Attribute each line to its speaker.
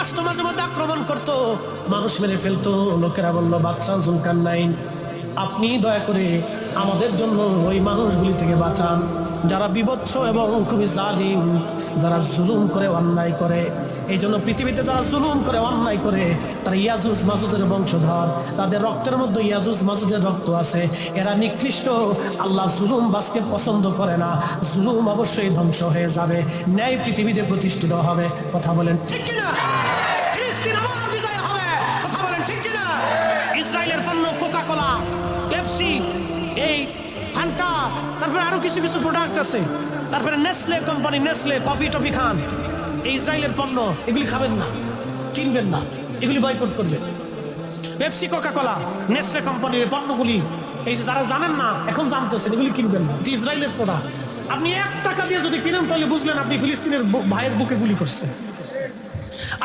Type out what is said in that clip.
Speaker 1: আসতো, মাঝে মধ্যে আক্রমণ করতো, মানুষ মেরে ফেলতো। লোকেরা বলল, বাদশা জুলকারনাইন, আপনি দয়া করে আমাদের জন্য ওই মানুষগুলি থেকে বাঁচান যারা বিভৎস এবং খুবই জালিম, যারা জুলুম করে, অন্যায় করে। এই জন্য পৃথিবীতে যারা জুলুম করে, অন্যায় করে, তারা ইয়াজুজ মাজুজের বংশধর, তাদের রক্তের মধ্যে ইয়াজুজ মাজুজের রক্ত আছে। এরা নিকৃষ্ট, আল্লাহ জুলুম বাসকে পছন্দ করে না। জুলুম অবশ্যই ধ্বংস হয়ে যাবে, ন্যায় পৃথিবীতে প্রতিষ্ঠিত হবে। কথা বলেন ঠিক কিনা? ফিলিস্তিন আবার বিজয় হবে। কথা বলেন ঠিক কিনা? ইসরায়েলের পণ্য কোকা কোলা, পেপসি, এই ফান্টা, তারপরে আরো কিছু কিছু প্রোডাক্ট আছে, তারপরে Nestle company, Nestle coffee toffee খান, এই ইসরায়েলের পণ্য, এগুলি খাবেন না, কিনবেন না, এগুলি বয়কট করবেন। পেপসি, কোকা কোলা, নেসলে কোম্পানির পণ্যগুলি, এই যে যারা জানেন না এখন জানতেছেন, এগুলি কিনবেন না, এটি ইসরায়েলের প্রোডাক্ট। আপনি 1 টাকা দিয়ে যদি কিনেন তাহলে বুঝলেন আপনি ফিলিস্তিনের ভাইয়ের বুকে গুলি করছেন।